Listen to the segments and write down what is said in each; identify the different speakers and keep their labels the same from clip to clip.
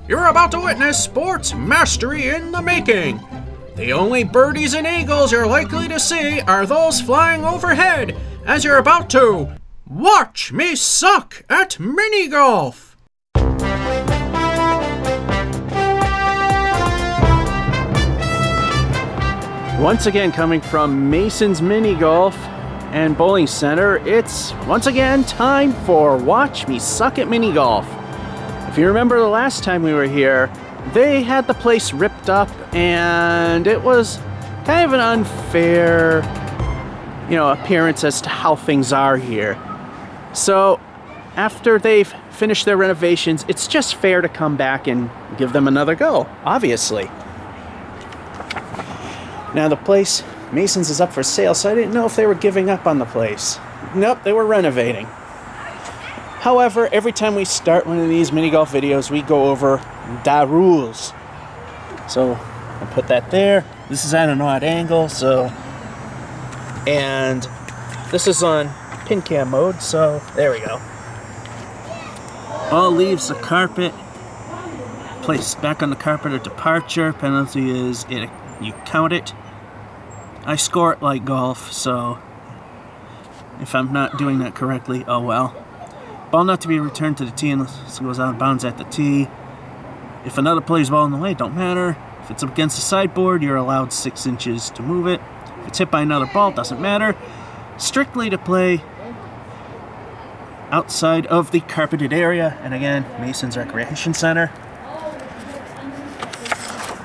Speaker 1: You're about to witness sports mastery in the making. The only birdies and eagles you're likely to see are those flying overhead as you're about to watch me suck at mini golf.
Speaker 2: Once again, coming from Mason's Mini Golf and Bowling Center, it's once again time for Watch Me Suck at Mini Golf. If you remember the last time we were here, they had the place ripped up and it was kind of an unfair, appearance as to how things are here. So after they've finished their renovations, it's just fair to come back and give them another go, obviously. Now the place, Mason's, is up for sale, so I didn't know if they were giving up on the place. Nope, they were renovating. However, every time we start one of these mini golf videos, we go over the rules. So I put that there. This is at an odd angle, and this is on pin cam mode, so there we go. All leaves the carpet. Place back on the carpet at departure. Penalty is you count it. I score it like golf, so if I'm not doing that correctly, oh well. Ball not to be returned to the tee unless it goes out of bounds at the tee. If another plays ball in the way, don't matter. If it's up against the sideboard, you're allowed 6 inches to move it. If it's hit by another ball, doesn't matter. Strictly to play outside of the carpeted area. And again, Mason's Recreation Center.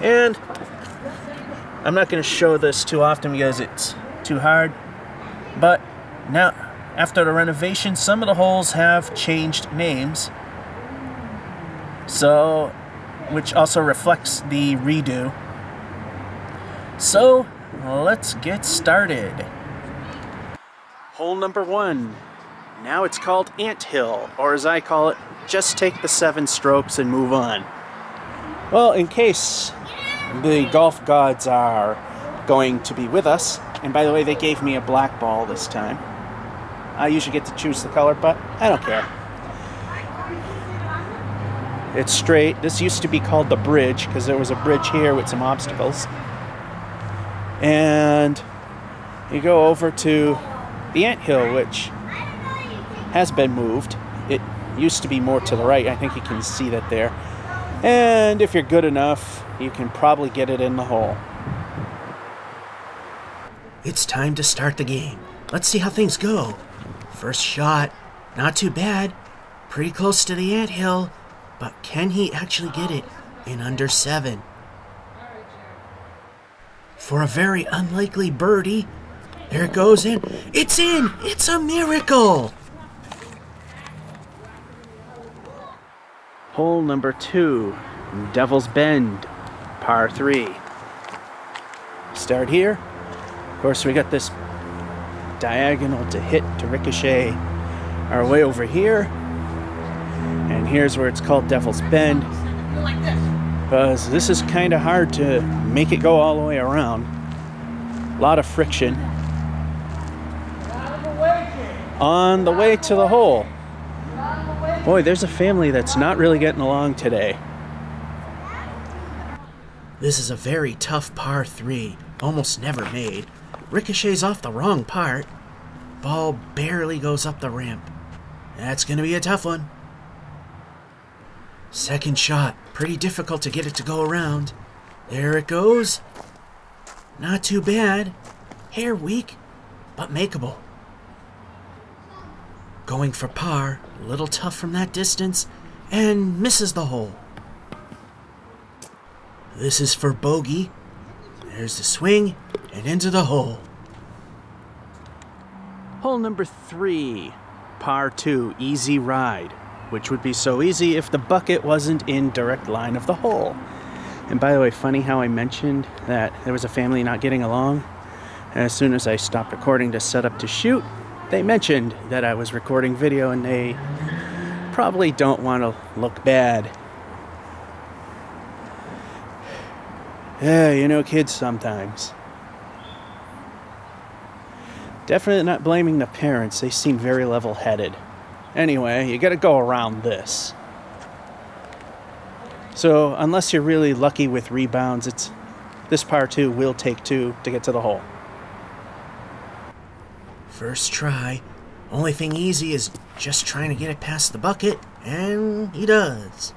Speaker 2: And I'm not going to show this too often because it's too hard, but now after the renovation, some of the holes have changed names, so which also reflects the redo. So let's get started. Hole number 1. Now it's called Anthill, or as I call it, just take the 7 strokes and move on. Well, in case the golf gods are going to be with us, and by the way, they gave me a black ball this time. I usually get to choose the color, but I don't care. It's straight. This used to be called the bridge because there was a bridge here with some obstacles. And you go over to the Anthill, which has been moved. It used to be more to the right. I think you can see that there. And if you're good enough, you can probably get it in the hole.
Speaker 1: It's time to start the game. Let's see how things go. First shot, not too bad. Pretty close to the anthill, but can he actually get it in under 7? For a very unlikely birdie, there it goes in. It's in! It's a miracle!
Speaker 2: Hole number 2, Devil's Bend, par 3. Start here. Of course, we got this diagonal to hit, to ricochet our way over here. And here's where it's called Devil's Bend, because this is kind of hard to make it go all the way around. A lot of friction on the way to the hole. Boy, there's a family that's not really getting along today.
Speaker 1: This is a very tough par 3, almost never made. Ricochets off the wrong part. Ball barely goes up the ramp. That's going to be a tough one. Second shot, pretty difficult to get it to go around. There it goes. Not too bad. Hair weak, but makeable. Going for par, a little tough from that distance, and misses the hole. This is for bogey. There's the swing, and into the hole.
Speaker 2: Hole number 3, par 2, easy ride, which would be so easy if the bucket wasn't in direct line of the hole. And by the way, funny how I mentioned that there was a family not getting along. And as soon as I stopped recording to set up to shoot, they mentioned that I was recording video, and they probably don't want to look bad. Yeah, kids sometimes. Definitely not blaming the parents. They seem very level-headed. Anyway, you gotta go around this. So unless you're really lucky with rebounds, this par 2 will take 2 to get to the hole.
Speaker 1: First try. Only thing easy is just trying to get it past the bucket, and he does.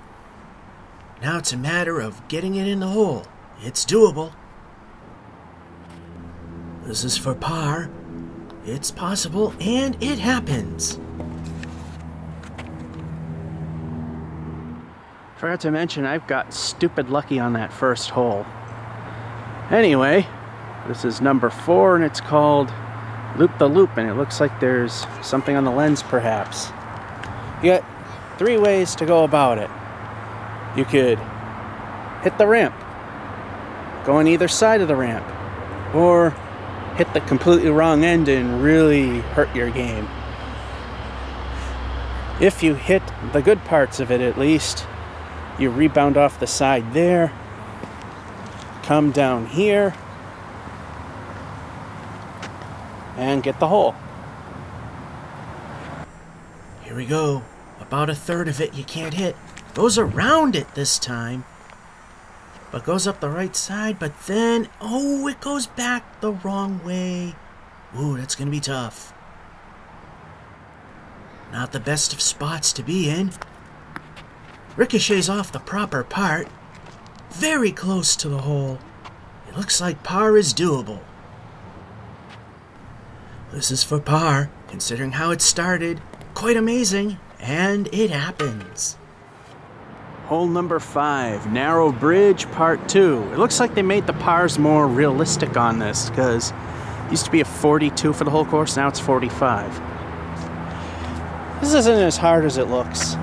Speaker 1: Now it's a matter of getting it in the hole. It's doable. This is for par. It's possible, and it happens.
Speaker 2: Forgot to mention, I've got stupid lucky on that first hole. Anyway, this is number 4, and it's called Loop the Loop, and it looks like there's something on the lens, perhaps. You got 3 ways to go about it. You could hit the ramp, go on either side of the ramp, or hit the completely wrong end and really hurt your game. If you hit the good parts of it, at least, you rebound off the side there, come down here, and get the hole.
Speaker 1: Here we go. About a third of it you can't hit. Goes around it this time. But goes up the right side, but then, oh, it goes back the wrong way. Ooh, that's gonna be tough. Not the best of spots to be in. Ricochets off the proper part. Very close to the hole. It looks like par is doable. This is for par, considering how it started. Quite amazing, and it happens.
Speaker 2: Hole number 5, Narrow Bridge, Part 2. It looks like they made the pars more realistic on this, because it used to be a 42 for the whole course, now it's 45. This isn't as hard as it looks.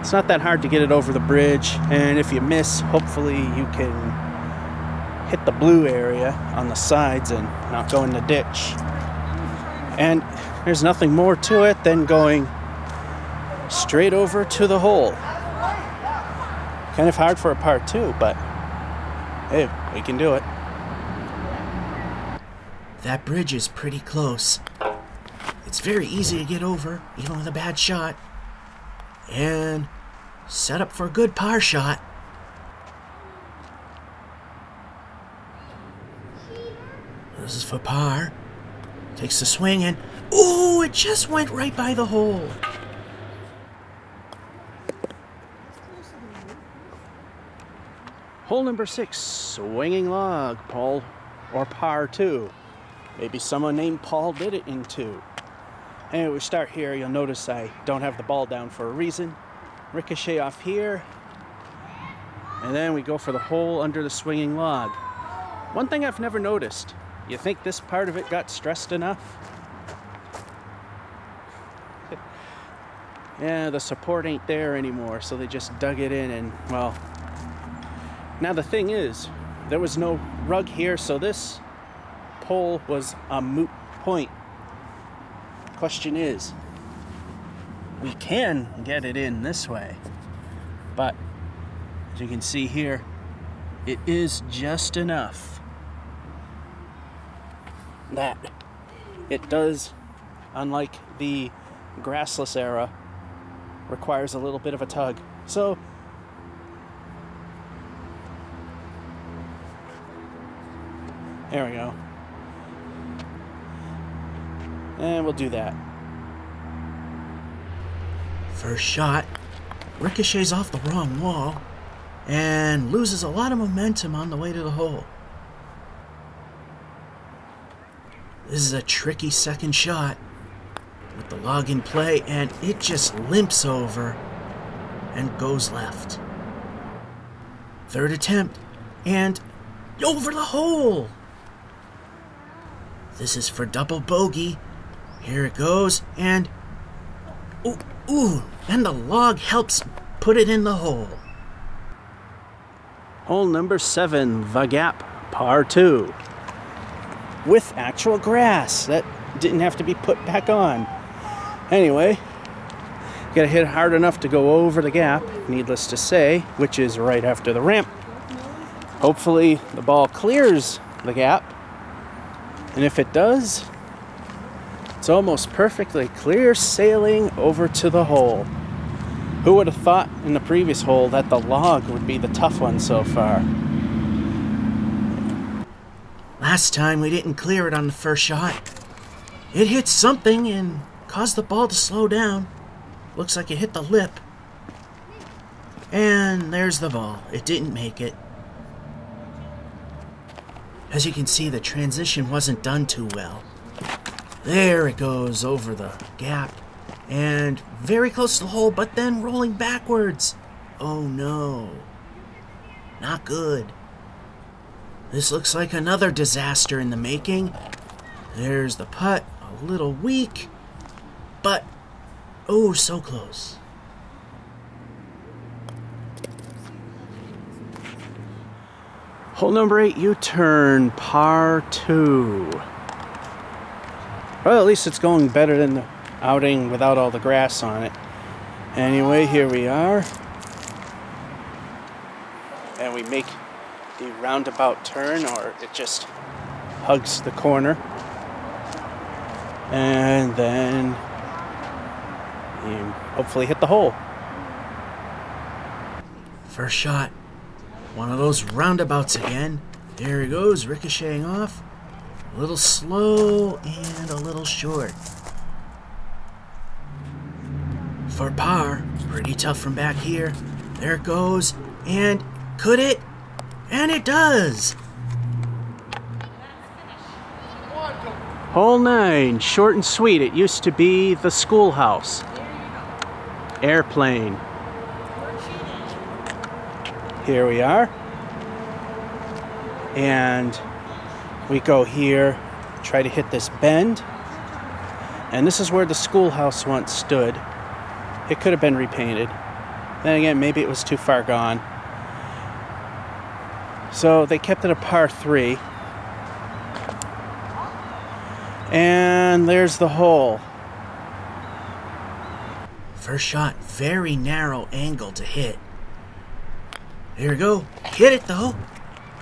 Speaker 2: It's not that hard to get it over the bridge, and if you miss, hopefully you can hit the blue area on the sides and not go in the ditch. And there's nothing more to it than going straight over to the hole. Kind of hard for a part 2, but hey, we can do it.
Speaker 1: That bridge is pretty close. It's very easy to get over, even with a bad shot. And set up for a good par shot. This is for par. Takes the swing and, ooh, it just went right by the hole.
Speaker 2: Hole number 6, Swinging Log, Paul, or par 2. Maybe someone named Paul did it in 2. Anyway, we start here. You'll notice I don't have the ball down for a reason. Ricochet off here. And then we go for the hole under the swinging log. One thing I've never noticed. You think this part of it got stressed enough? Yeah, the support ain't there anymore, so they just dug it in and, well... Now the thing is, there was no rug here, so this pole was a moot point. Question is, we can get it in this way, but as you can see here, it is just enough that it does, unlike the grassless era, requires a little bit of a tug. So there we go. And we'll do that.
Speaker 1: First shot, ricochets off the wrong wall and loses a lot of momentum on the way to the hole. This is a tricky second shot with the log in play, and it just limps over and goes left. Third attempt, and over the hole. This is for double bogey. Here it goes, and and the log helps put it in the hole.
Speaker 2: Hole number 7, The Gap, par 2. With actual grass that didn't have to be put back on. Anyway, gotta hit hard enough to go over the gap, needless to say, which is right after the ramp. Hopefully the ball clears the gap, and if it does, it's almost perfectly clear sailing over to the hole. Who would have thought in the previous hole that the log would be the tough one so far?
Speaker 1: Last time we didn't clear it on the first shot. It hit something and caused the ball to slow down. Looks like it hit the lip. And there's the ball. It didn't make it. As you can see, the transition wasn't done too well. There it goes over the gap. And very close to the hole, but then rolling backwards. Oh no. Not good. This looks like another disaster in the making. There's the putt, a little weak, but oh, so close.
Speaker 2: Hole number 8, U-turn, par 2. Well, at least it's going better than the outing without all the grass on it. Anyway, here we are. And we make the roundabout turn, or it just hugs the corner. And then you hopefully hit the hole.
Speaker 1: First shot. One of those roundabouts again. There he goes, ricocheting off. A little slow and a little short. For par, pretty tough from back here. There it goes. And could it? And it does!
Speaker 2: Hole 9, short and sweet. It used to be the schoolhouse. Airplane. Here we are. And we go here, try to hit this bend. And this is where the schoolhouse once stood. It could have been repainted. Then again, maybe it was too far gone. So they kept it a par 3. And there's the hole.
Speaker 1: First shot, very narrow angle to hit. There we go. Hit it though.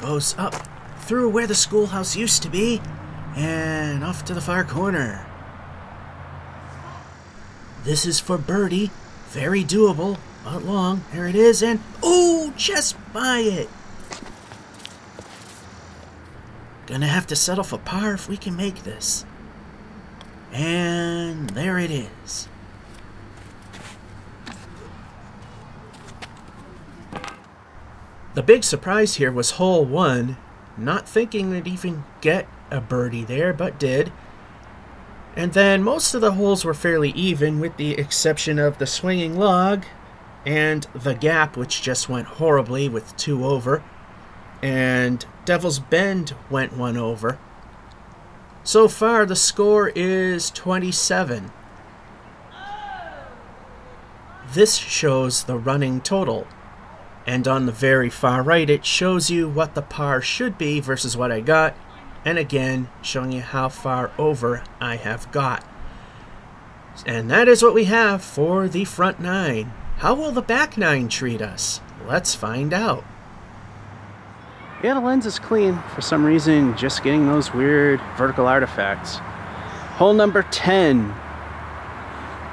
Speaker 1: Goes up through where the schoolhouse used to be and off to the far corner. This is for birdie. Very doable, but long. There it is, and oh, just by it. Gonna have to settle for par if we can make this. And there it is. The big surprise here was hole 1, not thinking we'd even get a birdie there, but did. And then most of the holes were fairly even, with the exception of the swinging log and the gap, which just went horribly with 2 over, and Devil's Bend went 1 over. So far, the score is 27. This shows the running total. And on the very far right, it shows you what the par should be versus what I got. And again, showing you how far over I have got. And that is what we have for the front 9. How will the back 9 treat us? Let's find out.
Speaker 2: Yeah, the lens is clean. For some reason, just getting those weird vertical artifacts. Hole number 10.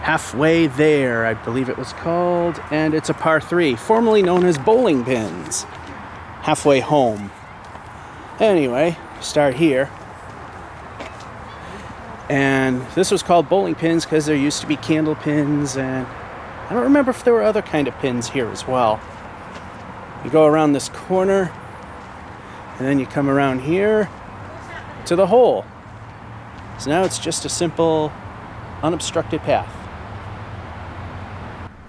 Speaker 2: Halfway There, I believe it was called, and it's a par 3, formerly known as bowling pins. Halfway home. Anyway, start here. And this was called bowling pins because there used to be candle pins, and I don't remember if there were other kind of pins here as well. You go around this corner, and then you come around here to the hole. So now it's just a simple, unobstructed path.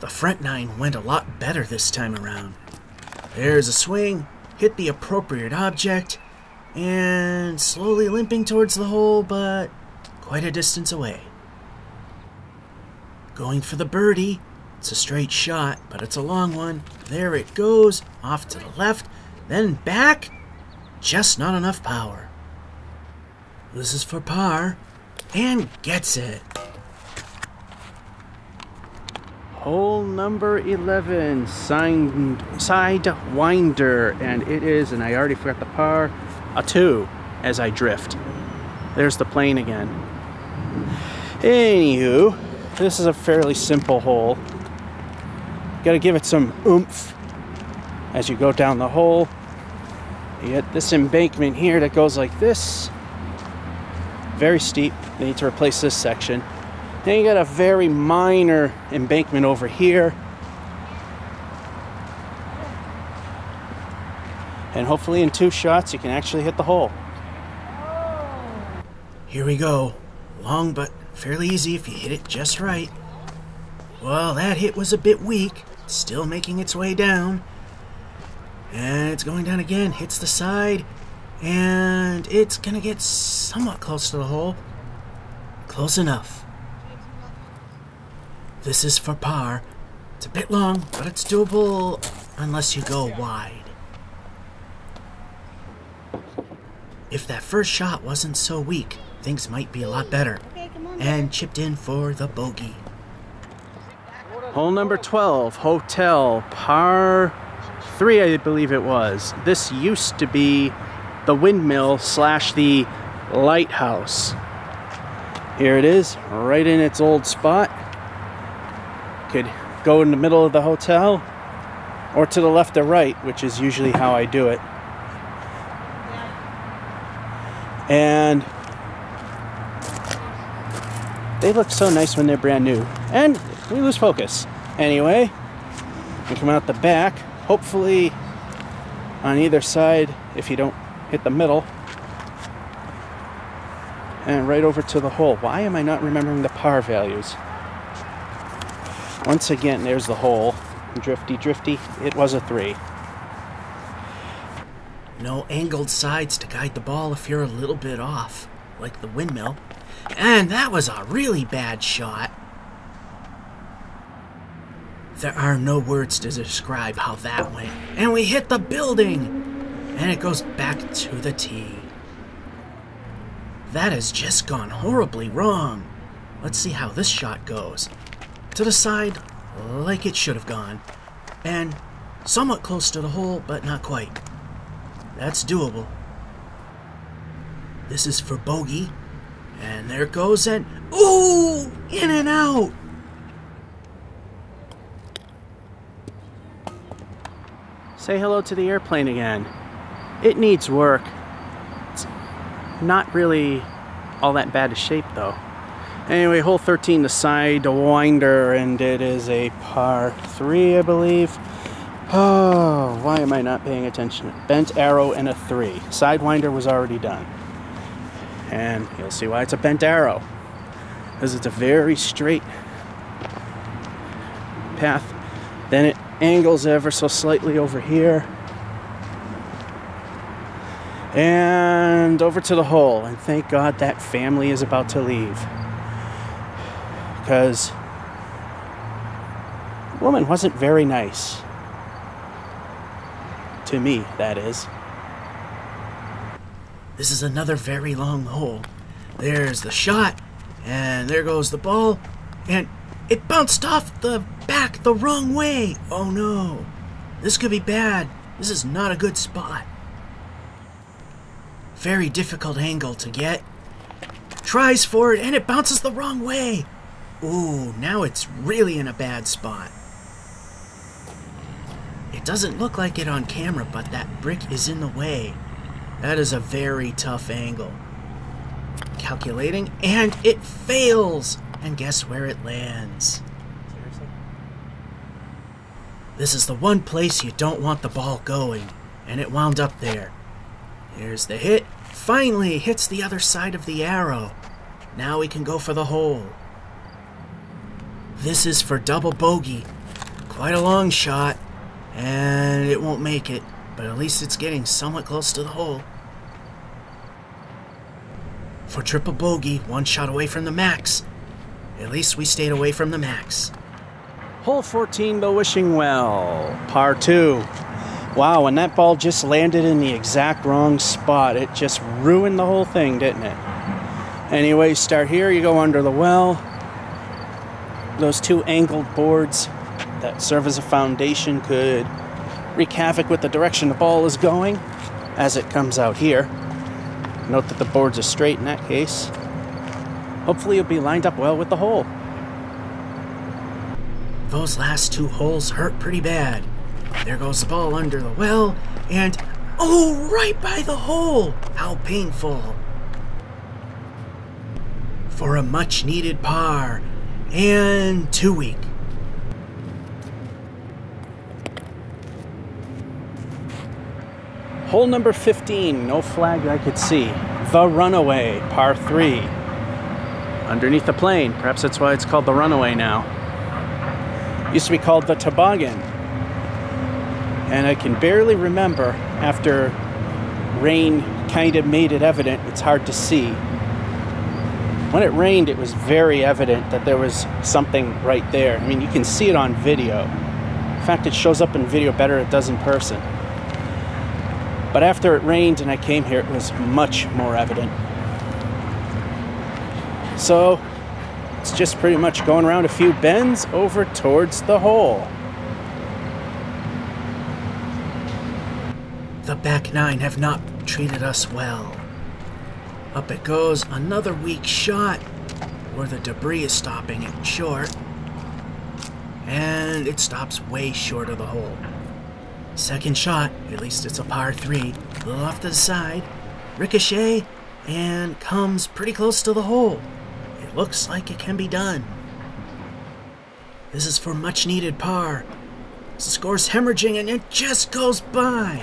Speaker 1: The front 9 went a lot better this time around. There's a swing, hit the appropriate object, and slowly limping towards the hole, but quite a distance away. Going for the birdie. It's a straight shot, but it's a long one. There it goes, off to the left, then back. Just not enough power. This is for par, and gets it.
Speaker 2: Hole number 11, Sidewinder, and it is, and I already forgot the par, a 2 as I drift. There's the plane again. Anywho, this is a fairly simple hole. Got to give it some oomph as you go down the hole. You get this embankment here that goes like this. Very steep. They need to replace this section. Then you got a very minor embankment over here. And hopefully in 2 shots you can actually hit the hole.
Speaker 1: Here we go. Long but fairly easy if you hit it just right. Well, that hit was a bit weak. Still making its way down. And it's going down again. Hits the side. And it's going to get somewhat close to the hole. Close enough. This is for par. It's a bit long, but it's doable unless you go wide. If that first shot wasn't so weak, things might be a lot better. And chipped in for the bogey.
Speaker 2: Hole number 12, Hotel, par 3, I believe it was. This used to be the windmill / the lighthouse. Here it is, right in its old spot. Could go in the middle of the hotel or to the left or right, which is usually how I do it. And they look so nice when they're brand new. And we lose focus. Anyway, we come out the back, hopefully on either side if you don't hit the middle. And right over to the hole. Why am I not remembering the par values? Once again, there's the hole. Drifty, drifty. It was a 3.
Speaker 1: No angled sides to guide the ball if you're a little bit off, like the windmill. And that was a really bad shot. There are no words to describe how that went. And we hit the building! And it goes back to the tee. That has just gone horribly wrong. Let's see how this shot goes. To the side, like it should have gone. And somewhat close to the hole, but not quite. That's doable. This is for bogey. And there it goes, and ooh! In and out!
Speaker 2: Say hello to the airplane again. It needs work. It's not really all that bad a shape though. Anyway, hole 13, the sidewinder, and it is a par 3, I believe. Oh, why am I not paying attention? Bent arrow and a 3. Sidewinder was already done. And you'll see why it's a bent arrow. Because it's a very straight path. Then it angles ever so slightly over here. And over to the hole. And thank God that family is about to leave. Because the woman wasn't very nice. To me, that is.
Speaker 1: This is another very long hole. There's the shot, and there goes the ball, and it bounced off the back the wrong way. Oh no, this could be bad. This is not a good spot. Very difficult angle to get. Tries for it, and it bounces the wrong way. Ooh, now it's really in a bad spot. It doesn't look like it on camera, but that brick is in the way. That is a very tough angle. Calculating, and it fails! And guess where it lands? Seriously? This is the one place you don't want the ball going, and it wound up there. Here's the hit. Finally hits the other side of the arrow. Now we can go for the hole. This is for double bogey. Quite a long shot, and it won't make it. But at least it's getting somewhat close to the hole. For triple bogey, 1 shot away from the max. At least we stayed away from the max.
Speaker 2: Hole 14, the wishing well, par 2. Wow, and that ball just landed in the exact wrong spot. It just ruined the whole thing, didn't it? Anyway, start here, you go under the well. Those 2 angled boards that serve as a foundation could wreak havoc with the direction the ball is going as it comes out here. Note that the boards are straight in that case. Hopefully you'll be lined up well with the hole.
Speaker 1: those last 2 holes hurt pretty bad. There goes the ball under the well, and oh, right by the hole! How painful. For a much-needed par, and too weak.
Speaker 2: Hole number 15, no flag I could see. The Runaway, par 3. Underneath the plane, perhaps that's why it's called the Runaway now. Used to be called the Toboggan. And I can barely remember, after rain kind of made it evident, it's hard to see. When it rained, it was very evident that there was something right there. I mean, you can see it on video. In fact, it shows up in video better than it does in person. But after it rained and I came here, it was much more evident. So, it's just pretty much going around a few bends over towards the hole.
Speaker 1: The back 9 have not treated us well. Up it goes, another weak shot, where the debris is stopping it short. And it stops way short of the hole. Second shot, at least it's a par 3, a little off to the side, ricochet, and comes pretty close to the hole. It looks like it can be done. This is for much needed par. The score's hemorrhaging and it just goes by.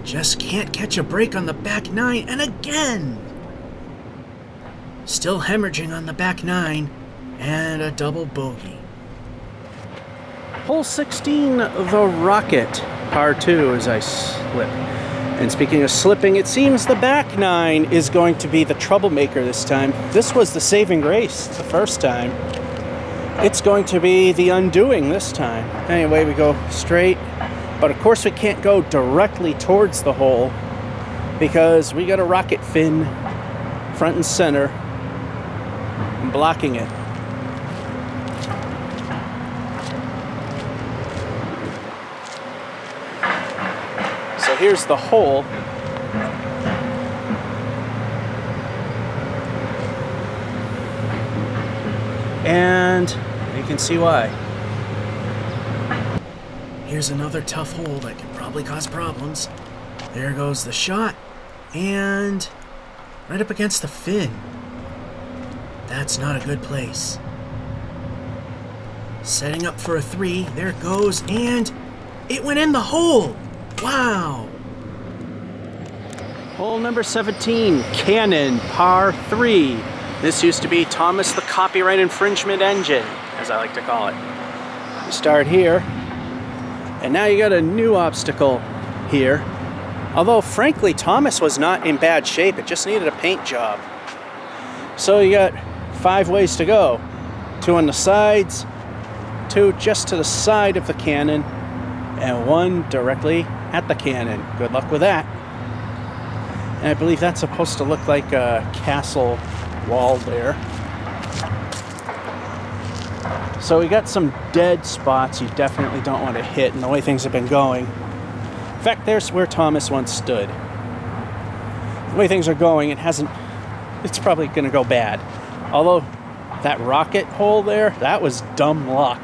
Speaker 1: Just can't catch a break on the back 9, and again! Still hemorrhaging on the back 9, and a double bogey.
Speaker 2: Hole 16, the Rocket, par 2 as I slip. And speaking of slipping, it seems the back 9 is going to be the troublemaker this time. This was the saving grace the first time. It's going to be the undoing this time. Anyway, we go straight. But of course we can't go directly towards the hole because we got a rocket fin front and center blocking it. So here's the hole. And you can see why.
Speaker 1: Here's another tough hole that could probably cause problems. There goes the shot, and right up against the fin. That's not a good place. Setting up for a 3, there it goes, and it went in the hole! Wow!
Speaker 2: Hole number 17, Cannon, par 3. This used to be Thomas the Copyright Infringement Engine, as I like to call it. You start here. And now you got a new obstacle here. Although, frankly, Thomas was not in bad shape. It just needed a paint job. So you got 5 ways to go. 2 on the sides, 2 just to the side of the cannon, and 1 directly at the cannon. Good luck with that. And I believe that's supposed to look like a castle wall there. So we got some dead spots you definitely don't want to hit, and the way things have been going. In fact, there's where Thomas once stood. The way things are going, it's probably going to go bad. Although, that rocket hole there, that was dumb luck.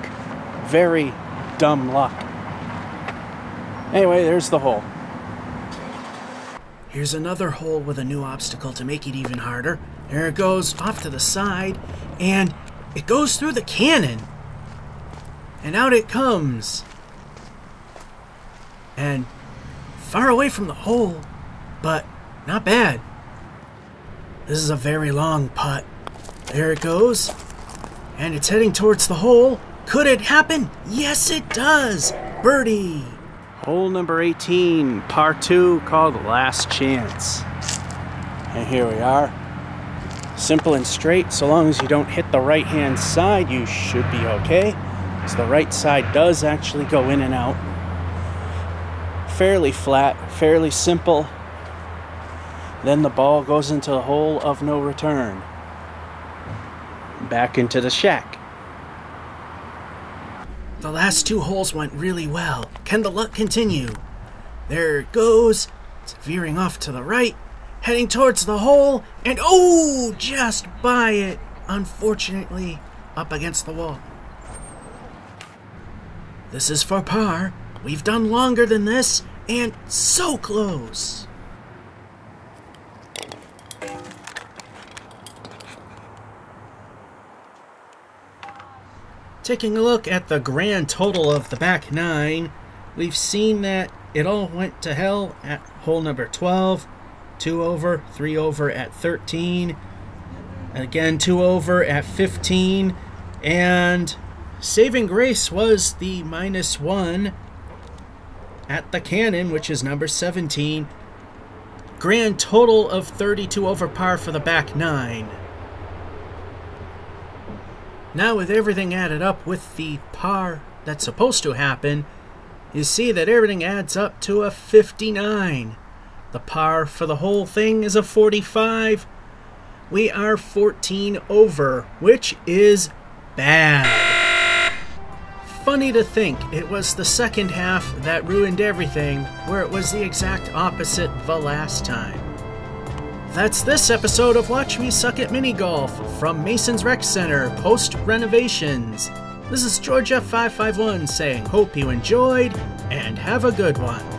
Speaker 2: Very dumb luck. Anyway, there's the hole.
Speaker 1: Here's another hole with a new obstacle to make it even harder. There it goes off to the side, and it goes through the cannon. And out it comes. And far away from the hole, but not bad. This is a very long putt. There it goes. And it's heading towards the hole. Could it happen? Yes, it does. Birdie.
Speaker 2: Hole number 18, par 2, called Last Chance. And here we are. Simple and straight. So long as you don't hit the right-hand side, you should be okay. So the right side does actually go in and out. Fairly flat, fairly simple. Then the ball goes into the hole of no return. Back into the shack.
Speaker 1: The last 2 holes went really well. Can the luck continue? There it goes. It's veering off to the right, heading towards the hole, and oh, just by it. Unfortunately, up against the wall. This is for par. We've done longer than this, and so close. Taking a look at the grand total of the back 9, we've seen that it all went to hell at hole number 12, 2 over, 3 over at 13, again 2 over at 15, and saving grace was the -1 at the cannon, which is number 17. Grand total of 32 over par for the back 9. Now with everything added up with the par that's supposed to happen, you see that everything adds up to a 59. The par for the whole thing is a 45. We are 14 over, which is bad. Funny to think it was the second half that ruined everything, where it was the exact opposite the last time. That's this episode of Watch Me Suck at Mini Golf from Mason's Rec Center, Post-Renovations. This is George F551 saying hope you enjoyed and have a good one.